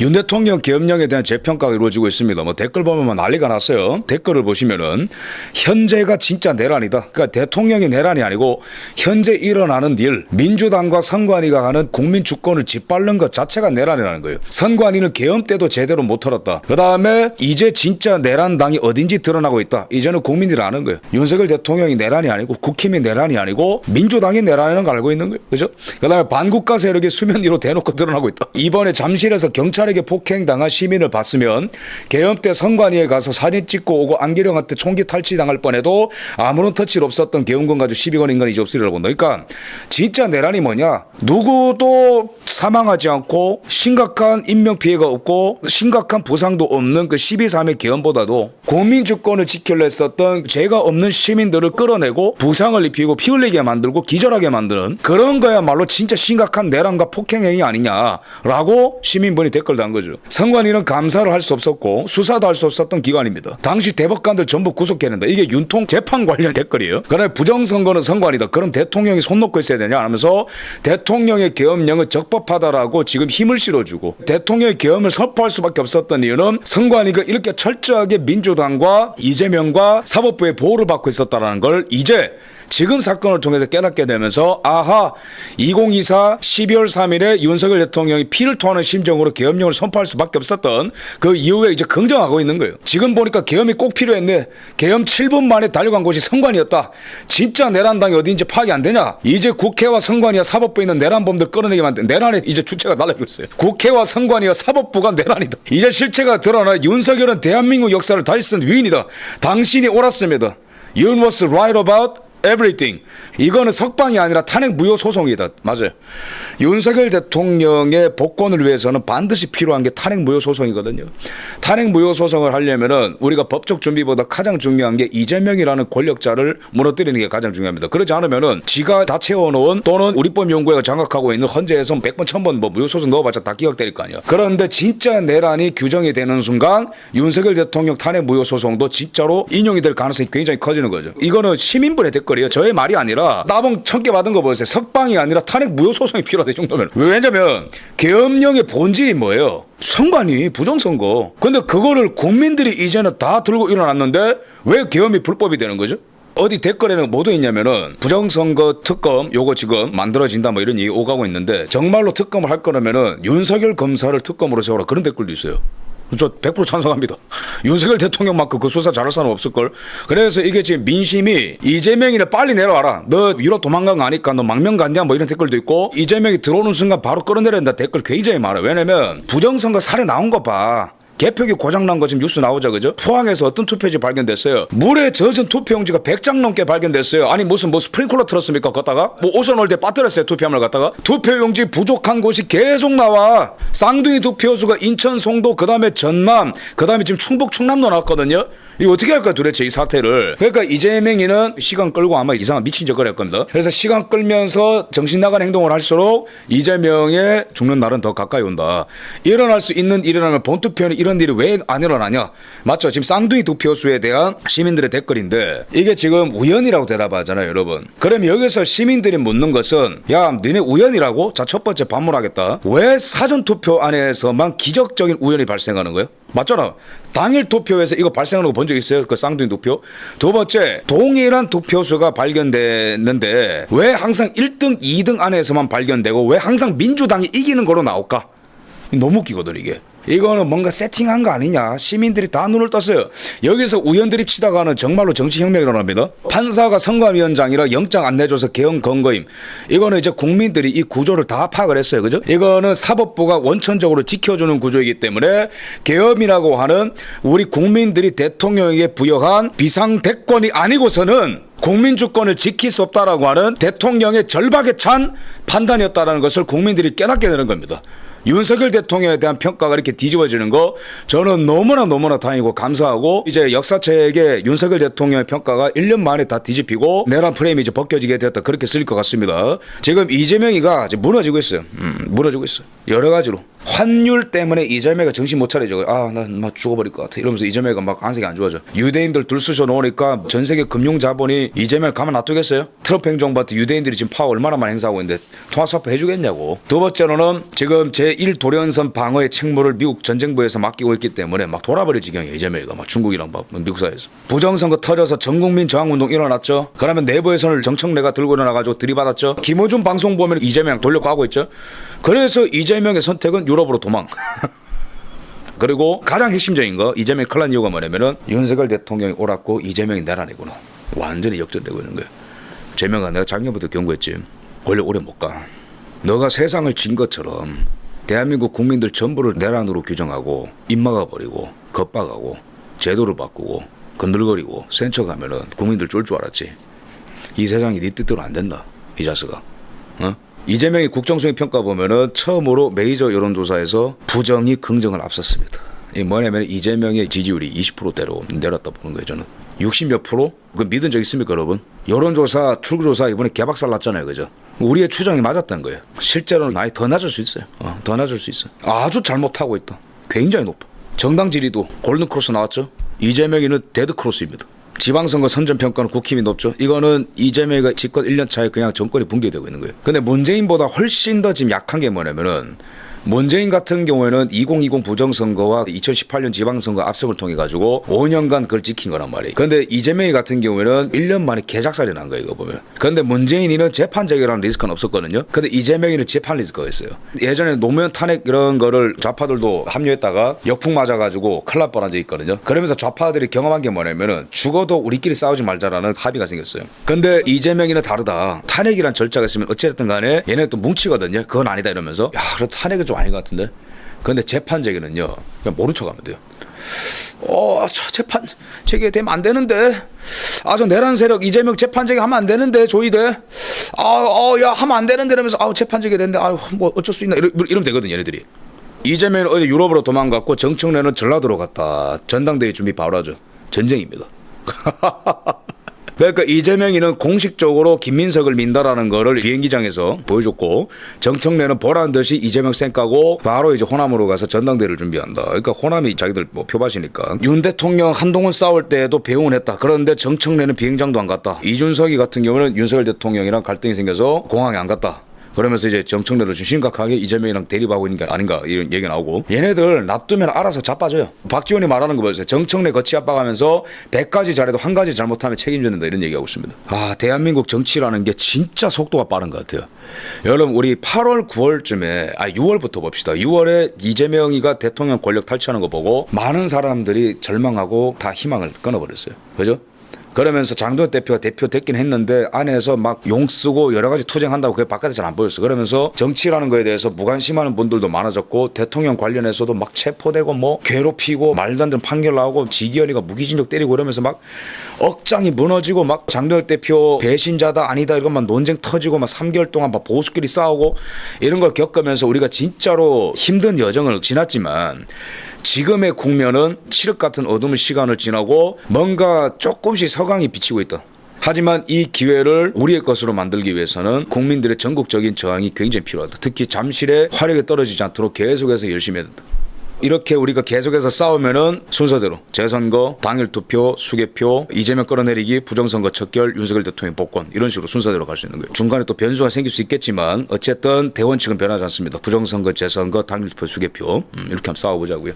윤 대통령 계엄령에 대한 재평가가 이루어지고 있습니다. 뭐 댓글 보면 난리가 났어요. 댓글을 보시면은 현재가 진짜 내란이다. 그러니까 대통령이 내란이 아니고 현재 일어나는 일, 민주당과 선관위가 하는 국민 주권을 짓밟는 것 자체가 내란이라는 거예요. 선관위는 계엄 때도 제대로 못 털었다. 그 다음에 이제 진짜 내란당이 어딘지 드러나고 있다. 이제는 국민들이 아는 거예요. 윤석열 대통령이 내란이 아니고 국힘이 내란이 아니고 민주당이 내란이라는 걸 알고 있는 거예요. 그죠? 그 다음에 반국가 세력이 수면 위로 대놓고 드러나고 있다. 이번에 잠실에서 경찰에게 폭행당한 시민을 봤으면 계엄 때 선관위에 가서 사진 찍고 오고 안기령한테 총기 탈취당할 뻔해도 아무런 터치를 없었던 계엄군 가지고 12건 인간이 이제 없으리라고 본다. 그러니까 진짜 내란이 뭐냐? 누구도 사망하지 않고 심각한 인명피해가 없고 심각한 부상도 없는 그 12.3의 계엄보다도 국민주권을 지키려 했었던 죄가 없는 시민들을 끌어내고 부상을 입히고 피 흘리게 만들고 기절하게 만드는 그런 거야말로 진짜 심각한 내란과 폭행행위 아니냐라고 시민분이 댓글 단 거죠. 선관위는 감사를 할 수 없었고 수사도 할 수 없었던 기관입니다. 당시 대법관들 전부 구속해낸다. 이게 윤통 재판 관련 댓글이에요. 그러나 부정선거는 선관위다. 그럼 대통령이 손 놓고 있어야 되냐 하면서 대통령의 계엄령은 적법하다라고 지금 힘을 실어주고 대통령의 계엄을 선포할 수밖에 없었던 이유는 선관위가 이렇게 철저하게 민주당과 이재명과 사법부의 보호를 받고 있었다는 걸 이제 지금 사건을 통해서 깨닫게 되면서 아하 2024 12월 3일에 윤석열 대통령이 피를 토하는 심정으로 계엄령을 선포할 수밖에 없었던 그 이후에 이제 긍정하고 있는 거예요. 지금 보니까 계엄이 꼭 필요했네. 계엄 7분 만에 달려간 곳이 선관위였다. 진짜 내란당이 어디인지 파악이 안 되냐. 이제 국회와 선관위와 사법부에 있는 내란범들 끌어내게 만든 내란의 이제 주체가 달라지고 있어요. 국회와 선관위와 사법부가 내란이다. 이제 실체가 드러나 윤석열은 대한민국 역사를 다시 쓴 위인이다. 당신이 옳았습니다. You was right about everything. 이거는 석방이 아니라 탄핵 무효 소송이다. 맞아요. 윤석열 대통령의 복권을 위해서는 반드시 필요한 게 탄핵 무효 소송이거든요. 탄핵 무효 소송을 하려면은 우리가 법적 준비보다 가장 중요한 게 이재명이라는 권력자를 무너뜨리는 게 가장 중요합니다. 그렇지 않으면은 지가 다 채워놓은 또는 우리법연구회가 장악하고 있는 헌재에서 100번 1000번 뭐 무효 소송 넣어봤자 다 기각될 거 아니야. 그런데 진짜 내란이 규정이 되는 순간 윤석열 대통령 탄핵 무효 소송도 진짜로 인용이 될 가능성이 굉장히 커지는 거죠. 이거는 시민분의 댓글이에요. 저의 말이 아니라 따봉 1000개 받은 거 보세요. 석방이 아니라 탄핵 무효 소송이 필요하다. 이 정도면. 왜냐면 계엄령의 본질이 뭐예요? 선관위 부정선거. 근데 그거를 국민들이 이제는 다 들고 일어났는데 왜 계엄이 불법이 되는 거죠? 어디 댓글에는 뭐도 있냐면은 부정선거 특검 요거 지금 만들어진다 뭐 이런 얘기 오가고 있는데 정말로 특검을 할 거라면은 윤석열 검사를 특검으로 세워라 그런 댓글도 있어요. 저 100% 찬성합니다. 윤석열 대통령만큼 그 수사 잘할 사람 없을걸. 그래서 이게 지금 민심이 이재명이를 빨리 내려와라. 너 위로 도망간 거 아니까 너 망명 갔냐 뭐 이런 댓글도 있고 이재명이 들어오는 순간 바로 끌어내야 된다 댓글 굉장히 많아요. 왜냐면 부정선거 사례 나온 거 봐. 개표기 고장난 거 지금 뉴스 나오죠, 그죠? 포항에서 어떤 투표지 발견됐어요? 물에 젖은 투표용지가 100장 넘게 발견됐어요. 아니 무슨 뭐 스프링클러 틀었습니까? 걷다가 뭐 오션 올 때 빠뜨렸어요, 투표함을 갖다가. 투표용지 부족한 곳이 계속 나와. 쌍둥이 투표수가 인천, 송도, 그 다음에 전남, 그 다음에 지금 충북, 충남도 나왔거든요. 이거 어떻게 할까 도대체 이 사태를. 그러니까 이재명이는 시간 끌고 아마 이상한 미친 짓을 할 겁니다. 그래서 시간 끌면서 정신 나간 행동을 할수록 이재명의 죽는 날은 더 가까이 온다. 일어날 수 있는 일이라면 본투표는 이런 일이 왜 안 일어나냐. 맞죠? 지금 쌍둥이 투표수에 대한 시민들의 댓글인데 이게 지금 우연이라고 대답하잖아요, 여러분. 그럼 여기서 시민들이 묻는 것은 야 너네 우연이라고? 자, 첫 번째 반문하겠다. 왜 사전투표 안에서만 기적적인 우연이 발생하는 거예요? 맞잖아. 당일 투표에서 이거 발생하는 거 본 적 있어요? 그 쌍둥이 투표. 두 번째, 동일한 투표수가 발견됐는데 왜 항상 1등, 2등 안에서만 발견되고 왜 항상 민주당이 이기는 거로 나올까? 너무 웃기거든 이게. 이거는 뭔가 세팅한 거 아니냐. 시민들이 다 눈을 떴어요. 여기서 우연드립 치다가는 정말로 정치혁명이 일어납니다. 판사가 선관위원장이라 영장 안 내줘서 계엄 건거임. 이거는 이제 국민들이 이 구조를 다 파악을 했어요. 그죠? 이거는 사법부가 원천적으로 지켜주는 구조이기 때문에 계엄이라고 하는 우리 국민들이 대통령에게 부여한 비상대권이 아니고서는 국민주권을 지킬 수 없다라고 하는 대통령의 절박에 찬 판단이었다는 것을 국민들이 깨닫게 되는 겁니다. 윤석열 대통령에 대한 평가가 이렇게 뒤집어지는 거 저는 너무나 다행이고 감사하고 이제 역사책에 윤석열 대통령의 평가가 1년 만에 다 뒤집히고 내란 프레임이 이제 벗겨지게 되었다 그렇게 쓸 것 같습니다. 지금 이재명이가 이제 무너지고 있어요. 무너지고 있어요. 여러 가지로. 환율 때문에 이재명이가 정신 못 차리죠. 난 막 죽어버릴 것 같아 이러면서 이재명이가 막 안색이 안 좋아져. 유대인들 들쑤셔 놓으니까 전 세계 금융 자본이 이재명을 가만 놔두겠어요? 트럼프 행정부한테 유대인들이 지금 파워 얼마나 많이 행사하고 있는데 통화사업 해주겠냐고. 두 번째로는 지금 제1도련선 방어의 책무를 미국 전쟁부에서 맡기고 있기 때문에 막 돌아버릴 지경이에요. 이재명이가 막 중국이랑 막 미국 사이에서 부정선거 터져서 전국민 저항운동 일어났죠. 그러면 내부에서는 정청래가 들고 일어나가지고 들이받았죠. 김어준 방송 보면 이재명 돌려고 하고 있죠. 그래서 이재명의 선택은 유럽으로 도망. 그리고 가장 핵심적인 거 이재명이 큰일 난 이유가 뭐냐면은 윤석열 대통령이 옳았고 이재명이 내란이구나. 완전히 역전되고 있는 거예요. 재명아, 내가 작년부터 경고했지. 권력 오래 못 가. 너가 세상을 진 것처럼 대한민국 국민들 전부를 내란으로 규정하고 입막아버리고 겁박하고 제도를 바꾸고 건들거리고 센 척하면은 국민들 쫄 줄 알았지. 이 세상이 네 뜻대로 안 된다. 이 자식아. 어? 이재명이 국정수행 평가 보면은 처음으로 메이저 여론조사에서 부정이 긍정을 앞섰습니다. 이 뭐냐면 이재명의 지지율이 20%대로 내렸다 보는 거예요. 저는 60몇 프로? 그 믿은 적 있습니까, 여러분? 여론조사, 출구조사 이번에 개박살 났잖아요, 그죠? 우리의 추정이 맞았던 거예요. 실제로는 많이 더 낮을 수 있어요. 더 낮을 수 있어요. 아주 잘못하고 있다. 굉장히 높아. 정당 지지도 골든크로스 나왔죠. 이재명이는 데드크로스입니다. 지방선거 선전평가는 국힘이 높죠. 이거는 이재명이가 집권 1년 차에 그냥 정권이 붕괴되고 있는 거예요. 근데 문재인보다 훨씬 더 지금 약한 게 뭐냐면은 문재인 같은 경우에는 2020 부정선거와 2018년 지방선거 압승을 통해 가지고 5년간 그걸 지킨 거란 말이에요. 그런데 이재명이 같은 경우에는 1년 만에 개작살이 난 거예요. 이거 보면. 그런데 문재인이는 재판 재결하는 리스크는 없었거든요. 근데 이재명이는 재판 리스크가 있어요. 예전에 노무현 탄핵 이런 거를 좌파들도 합류했다가 역풍 맞아가지고 큰일 날 뻔한 적이 있거든요. 그러면서 좌파들이 경험한 게 뭐냐면은 죽어도 우리끼리 싸우지 말자라는 합의가 생겼어요. 근데 이재명이는 다르다. 탄핵이란 절차가 있으면 어쨌든 간에 얘네 또 뭉치거든요. 그건 아니다 이러면서 야 그래도 탄핵은 좀 아닌 것 같은데. 그런데 재판 제기는요 그냥 모른 척하면 돼요. 저 재판 제기 되면 안 되는데. 저 내란 세력 이재명 재판 제기 하면 안 되는데 조이대. 야 하면 안 되는데 이러면서 재판 제기 되는데 뭐 어쩔 수 있나 이러면 되거든요 얘네들이. 이재명은 어제 유럽으로 도망갔고 정청래는 전라도로 갔다. 전당대회 준비 바로 하죠. 전쟁입니다. 그러니까 이재명이는 공식적으로 김민석을 민다라는 거를 비행기장에서 보여줬고 정청래는 보란 듯이 이재명 쌩까고 바로 이제 호남으로 가서 전당대회를 준비한다. 그러니까 호남이 자기들 뭐 표밭이니까. 윤 대통령 한동훈 싸울 때도 배웅을 했다. 그런데 정청래는 비행장도 안 갔다. 이준석이 같은 경우는 윤석열 대통령이랑 갈등이 생겨서 공항에 안 갔다. 그러면서 이제 정청래를 좀 심각하게 이재명이랑 대립하고 있는 게 아닌가 이런 얘기가 나오고 얘네들 납두면 알아서 자빠져요. 박지원이 말하는 거 보세요. 정청래 거치 압박하면서 100가지 잘해도 한 가지 잘못하면 책임져야 된다 이런 얘기하고 있습니다. 대한민국 정치라는 게 진짜 속도가 빠른 것 같아요. 여러분 우리 8월 9월쯤에 6월부터 봅시다. 6월에 이재명이가 대통령 권력 탈취하는 거 보고 많은 사람들이 절망하고 다 희망을 끊어버렸어요. 그죠? 그러면서 장동혁 대표가 대표 됐긴 했는데 안에서 막 용 쓰고 여러 가지 투쟁한다고 그게 바깥에 잘 안 보였어. 그러면서 정치라는 거에 대해서 무관심하는 분들도 많아졌고 대통령 관련해서도 막 체포되고 뭐 괴롭히고 말도 안 되는 판결 나오고 지기현이가 무기징역 때리고 이러면서 막 억장이 무너지고 막 장동혁 대표 배신자다 아니다 이것만 논쟁 터지고 막 3개월 동안 막 보수끼리 싸우고 이런 걸 겪으면서 우리가 진짜로 힘든 여정을 지났지만 지금의 국면은 칠흑 같은 어둠의 시간을 지나고 뭔가 조금씩 서강이 비치고 있다. 하지만 이 기회를 우리의 것으로 만들기 위해서는 국민들의 전국적인 저항이 굉장히 필요하다. 특히 잠실의 화력이 떨어지지 않도록 계속해서 열심히 해야 된다. 이렇게 우리가 계속해서 싸우면은 순서대로 재선거, 당일 투표, 수개표, 이재명 끌어내리기, 부정선거 척결, 윤석열 대통령 복권 이런 식으로 순서대로 갈 수 있는 거예요. 중간에 또 변수가 생길 수 있겠지만 어쨌든 대원칙은 변하지 않습니다. 부정선거, 재선거, 당일 투표, 수개표 이렇게 한번 싸워보자고요.